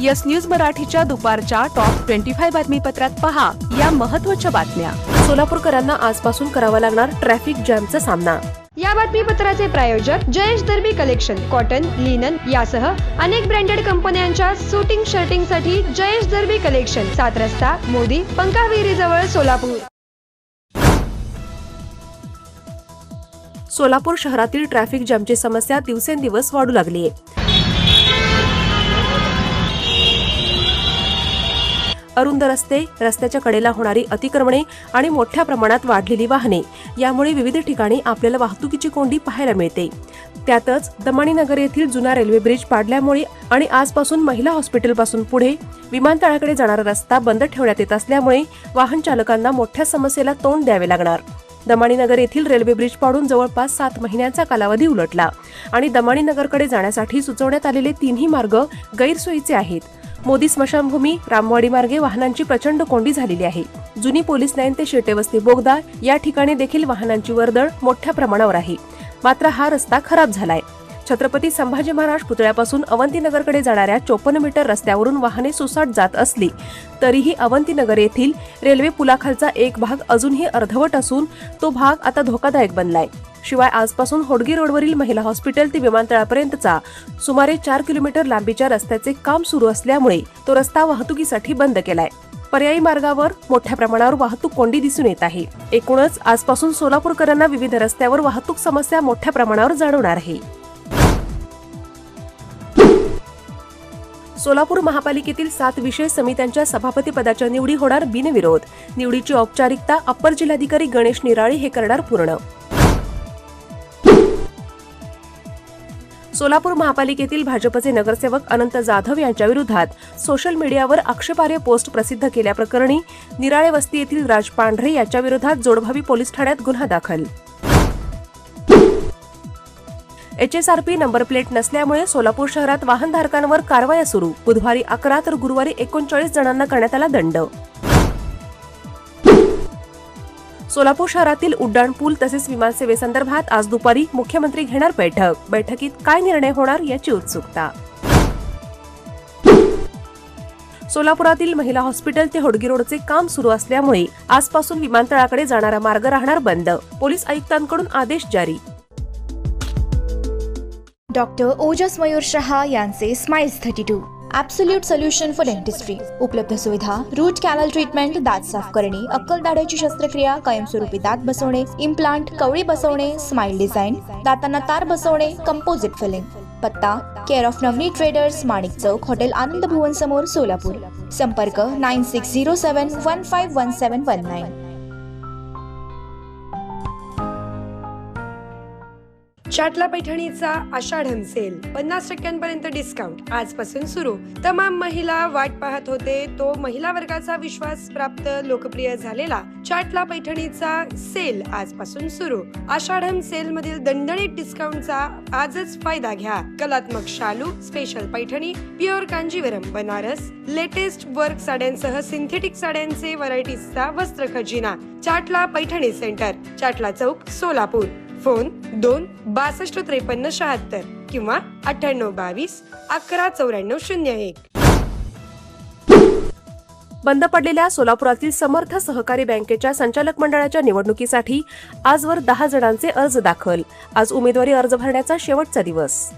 Yes news मराठीच्या दुपारच्या top 25 बातमीपत्रात पहा या महत्त्वाच्या बातम्या। सोलापूरकरांना आजपासून करावा लागणार ट्रॅफिक जॅमचा सामना। या बातमीपत्राचे प्रायोजक जयेश दर्बी कलेक्शन, कॉटन, लिनन यासह अनेक ब्रँडेड कंपन्यांच्या शूटिंग शर्टिंगसाठी जयेश दर्बी कलेक्शन, 7 रस्ता मोदी पंकाविहिरी जवळ सोलापूर। सोलापूर शहरातील ट्रॅफिक जॅमची समस्या दिवसेंदिवस वाढू लागली आहे। अरुंद रस्ते, रस्त्याच्या कडेला होणारी अतिक्रमणे आणि मोठ्या प्रमाणात वाढलेली वाहने यामुळे विविध ठिकाणी आपल्याला वाहतुकीची कोंडी पाहायला मिळते। त्यातच दमाणीनगर येथील जुना रेल्वे ब्रिज पाडल्यामुळे आणि आजपासून महिला हॉस्पिटलपासून पुढे विमानतळाकडे जाणारा रस्ता बंद ठेवण्यात येत असल्यामुळे वाहन चालकांना मोठ्या समस्येला तोंड द्यावे लागणार। दमाणीनगर येथील रेल्वे ब्रिज पाडून जवळपास 7 महिन्यांचा कालावधी उलटला आणि दमाणीनगरकडे जाण्यासाठी सुचवण्यात आलेले 3ही मार्ग गैरसोयीचे आहेत। मोदी स्मशानभूमी, रामवाडी मार्गे वाहनांची प्रचंड कोंडी झालेली आहे। जुनी पोलीस लाईन ते शेटेवस्ती बोगदा या ठिकाणी देखील वाहनांची वर्दळ मोठ्या प्रमाणावर आहे। मात्र हा रस्ता खराब झालाय। छत्रपती संभाजी महाराज पुतळ्यापासून अवंतीनगरकडे जाणाऱ्या 54 मीटर रस्त्यावरून वाहने सुसाट जात असली तरीही अवंतीनगर येथील रेल्वे पुलाखालचा एक भाग अजूनही अर्धवट असून तो भाग आता धोकादायक बनलाय। शिवाय आजपासून होडगी रोडवरील महिला हॉस्पिटल ते विमानतळापर्यंतचा सुमारे 4 किलोमीटर लांबीच्या रस्त्याचे काम सुरू असल्यामुळे तो रस्ता वाहतुकीसाठी बंद केलाय। पर्यायी मार्गावर मोठ्या प्रमाणावर वाहतूक कोंडी दिसून येत आहे। एकूणच आजपासून सोलापूरकरांना विविध रस्त्यावर वाहतूक समस्या मोठ्या प्रमाणावर जाणवणार आहे। सोलापूर महापालिकेतील 7 विशेष समित्यांच्या सभापती पदाच्या निवडी होणार बिनविरोध। निवडीची औपचारिकता अप्पर जिल्हाधिकारी गणेश निराळी हे करणार पूर्ण। सोलापूर महापालिकेतील भाजपचे नगरसेवक अनंत जाधव यांच्या विरोधात सोशल मीडियावर आक्षेपार्ह पोस्ट प्रसिद्ध केल्याप्रकरणी निराळे वस्ती येथील राज पांढरे याच्या विरोधात जोडभावी पोलीस ठाण्यात गुन्हा दाखल। HSRP नंबर प्लेट नसल्यामुळे सोलापूर शहरात वाहनधारकांवर कारवाया सुरू। बुधवारी 11 तर गुरुवारी 39 जणांना करण्यात आला दंड। सोलापूर शहरातील उड्डाण पूल तसेच विमानसेवेसंदर्भात आज दुपारी मुख्यमंत्री घेणार बैठक। बैठकीत काय निर्णय होणार याची उत्सुकता। सोलापुरातील महिला हॉस्पिटल ते होडगी रोडचे काम सुरू असल्यामुळे आजपासून विमानतळाकडे जाणारा मार्ग राहणार बंद। पोलीस आयुक्तांकडून आदेश जारी। डॉक्टर ओजस मयूर शहा यांचे smiles 32 absolute solution for dentistry. उपलब्ध सुविधा: रूट कॅनल ट्रीटमेंट, दात साफ करणे, अक्कल दाढेची शस्त्रक्रिया, कायमस्वरूपी दात बसवणे, इम्प्लांट, कवळी बसवणे, स्माइल डिझाइन, दातांना तार बसवणे, कंपोजिट फिलिंग। पत्ता: care of Navneet traders, Manik Chowk, hotel Anand Bhuvan समोर, सोलापूर। संपर्क 9607151719। चाटला पैठणीचा आषाढम सेल, 50% डिस्काउंट आजपासून सुरू। तमाम महिला वाट पाहत होते तो महिला वर्गाचा विश्वास प्राप्त लोकप्रिय झालेला चाटला पैठणीचा सेल आजपासून सुरू। आषाढम सेल मधील दणदणीत डिस्काउंटचा आजच फायदा घ्या। कलात्मक शालू, special Paithani, pure Kanjeevaram, Banaras, latest work साड्यांसह सिंथेटिक साड्यांचे व्हरायटीजचा वस्त्र खजिना। चाटला पैठणी सेंटर, चाटला चौक, सोलापूर। फोन 2-625376 किंवा 9822-119401। बंद पडलेल्या सोलापुरातील समर्थ सहकारी बँकेच्या संचालक मंडळाच्या निवडणुकीसाठी आजवर 10 जणांचे अर्ज दाखल। आज उमेदवारी अर्ज भरण्याचा शेवटचा दिवस।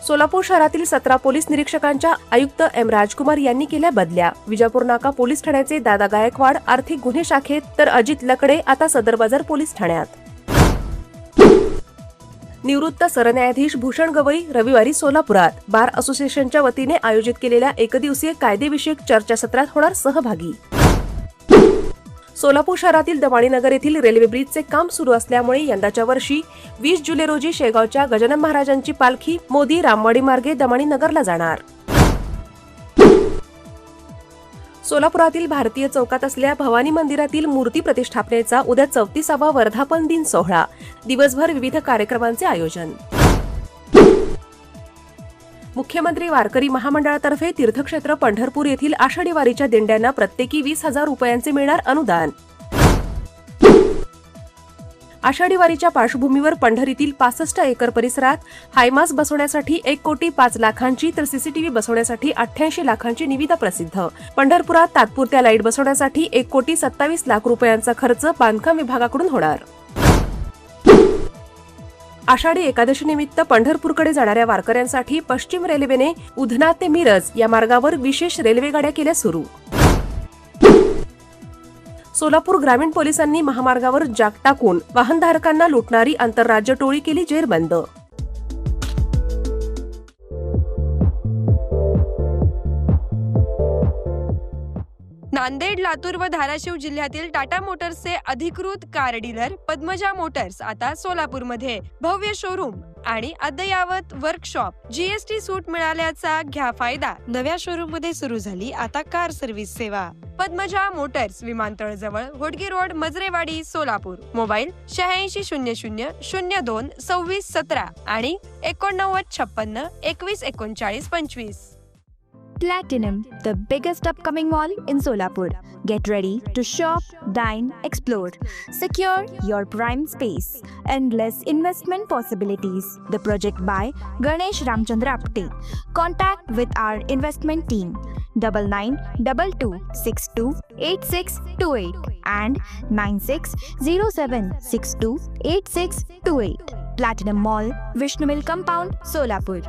सोलापूर शहरातील 17 पोलीस निरीक्षकांच्या आयुक्त एम राजकुमार यांनी केल्या बदल्या। विजापूर नाका पोलीस ठाण्याचे दादा गायकवाड आर्थिक गुन्हे शाखेत तर अजित लकडे आता सदर बाजार पोलीस ठाण्यात। निवृत्त सरन्यायाधीश भूषण गवई रविवारी सोलापुरात बार असोसिएशनच्या वतीने आयोजित केलेल्या एकदिवसीय कायदेविषयक चर्चासत्रात होणार सहभागी। सोलापूर शहरातील दमाणीनगर येथील रेल्वे ब्रिजचे काम सुरू असल्यामुळे यंदाच्या वर्षी 20 जुलै रोजी शेगावच्या गजानन महाराजांची पालखी मोदी रामवाडी मार्गे दमाणीनगरला जाणार। सोलापुरातील भारतीय चौकात असलेल्या भवानी मंदिरातील मूर्ती प्रतिष्ठापनेचा उद्या 34वा वर्धापन दिन सोहळा। दिवसभर विविध कार्यक्रमांचे आयोजन। मुख्यमंत्री वारकरी महामंडळातर्फे तीर्थक्षेत्र पंढरपूर येथील आषाढी वारीच्या दिंड्यांना प्रत्येकी 20,000 रुपयांचे मिळणार अनुदान। आषाढी वारीच्या पार्श्वभूमीवर पंढरीतील 65 एकर परिसरात हायमास बसवण्यासाठी 1,05,00,000ची तर सीसीटीव्ही बसवण्यासाठी 88 लाखांची निविदा प्रसिद्ध. पंढरपुरात तात्पुरत्या लाईट बसवण्यासाठी 1,27,00,000 रुपयांचा खर्च बांधकाम विभागाकडून होणार. आषाढी एकादशी निमित्त पंढरपूरकडे जाणाऱ्या वारकऱ्यांसाठी पश्चिम रेल्वेने उधना ते मिरज या मार्गावर विशेष रेल्वेगाड्या केल्या सुरू. सोलापूर ग्रामीण पोलिसांनी महामार्गावर जाक टाकून वाहनधारकांना लुटणारी आंतरराज्य टोळी केली जेरबंद. नांदेड, लातूर व धाराशिव जिल्ह्यातील टाटा मोटर्सचे अधिकृत कार डीलर पद्मजा मोटर्स आता सोलापूरमध्ये भव्य शोरूम आणि अद्ययावत वर्कशॉप. जीएसटी सूट मिळाल्याचा घ्या फायदा. नव्या शोरूम मध्ये सुरू झाली आता कार सर्व्हिस सेवा. पद्मजा मोटर्स, विमानतळ जवळ, होडगी रोड, मजरेवाडी, सोलापूर. मोबाईल 8600022617 आणि 8956213925. Platinum, the biggest upcoming mall in Solapur. Get ready to shop, dine, explore. Secure your prime space. Endless investment possibilities. The project by Ganesh Ramchandra Apte. Contact with our investment team 9922628628 and 9607628628. Platinum Mall, Vishnu Mill Compound, Solapur.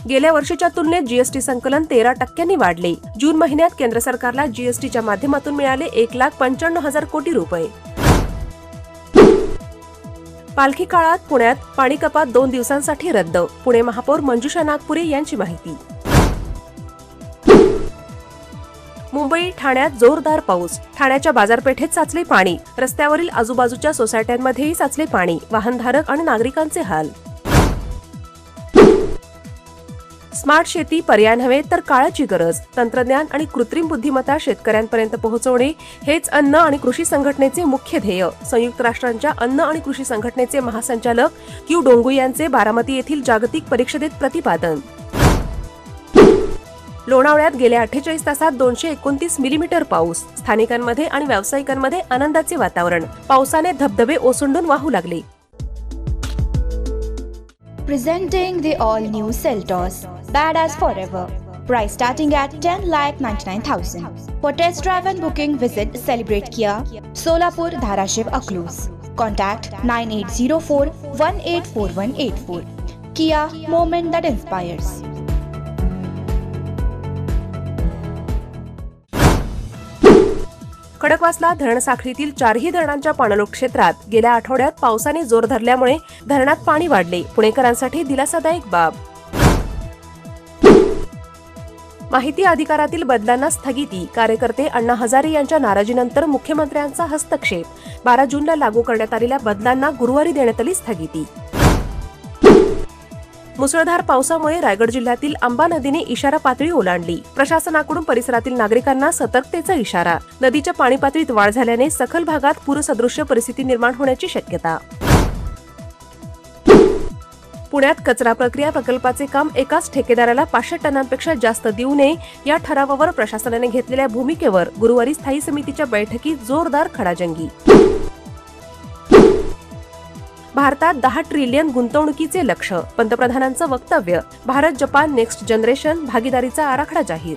गेल्या वर्षीच्या तुलनेत GST संकलन 13% वाढले. जून महिन्यात केंद्र सरकारला जीएसटीच्या माध्यमातून मिळाले 1,95,000 कोटी रुपये. पालखी काळात पुण्यात पाणी कपात 2 दिवसांसाठी रद्द. पुणे महापौर मंजुषा नागपुरे यांची माहिती. मुंबई, ठाण्यात जोरदार पाऊस. ठाण्याच्या बाजारपेठेत साचले पाणी. रस्त्यावरील आजूबाजूच्या सोसायट्यांमध्येही साचले पाणी. वाहनधारक आणि नागरिकांचे हाल. स्मार्ट शेती पर्याय नव्हे तर काळाची गरज. तंत्रज्ञान आणि कृत्रिम बुद्धिमत्ता शेतकऱ्यांपर्यंत पोहोचवणे हेच अन्न आणि कृषी संघटनेचे मुख्य ध्येय. संयुक्त राष्ट्रांच्या अन्न आणि कृषी संघटनेचे महासंचालक क्यू डोंगू यांचे बारामती येथील जागतिक परिषदेत प्रतिपादन. लोणावळ्यात गेल्या 48 तासात 229 मिलीमीटर पाऊस. स्थानिकांमध्ये आणि व्यावसायिकांमध्ये आनंदाचे वातावरण. पावसाने धबधबे ओसंडून वाहू लागले. Presenting the all-new Seltos, badass forever. Price starting at 10,99,000. For test drive and booking, visit Celebrate Kia, Solapur, Dharashiv, Aklus. Contact 9804184184. Kia, moment that inspires. Khadakwasla धरण साखळीतील 4ही धरणांच्या पाणलोट क्षेत्रात गेल्या आठवड्यात पावसाने जोर धरल्यामुळे धरणात पाणी वाढले. पुणेकरांसाठी दिलासादायक बाब. माहिती अधिकारातील बदलांना स्थगिती. कार्यकर्ते अण्णा हजारे यांच्या नाराजीनंतर मुख्यमंत्र्यांचा हस्तक्षेप. 12 जूनला लागू करण्यात आलेल्या बदलांना गुरुवारी देण्यात आली स्थगिती. मुसळधार पावसामुळे रायगड जिल्ह्यातील आंबा नदीने इशारा पातळी ओलांडली. प्रशासनाकडून परिसरातील नागरिकांना सतर्कतेचा इशारा. नदीच्या पाणी पातळीत वाढ झाल्याने सखल भागात पूरसदृश्य परिस्थिती निर्माण होण्याची शक्यता. पुण्यात कचरा प्रक्रिया प्रकल्पाचे काम एकाच ठेकेदाराला 500 टनांपेक्षा जास्त देऊ नये या ठरावावर प्रशासनाने घेतलेल्या भूमिकेवर गुरुवारी स्थायी समितीच्या बैठकीत जोरदार खडाजंगी. भारतात 10 ट्रिलियन गुंतवणुकीचे लक्ष्य. पंतप्रधानांचं वक्तव्य. भारत जपान नेक्स्ट जनरेशन भागीदारीचा आराखडा जाहीर.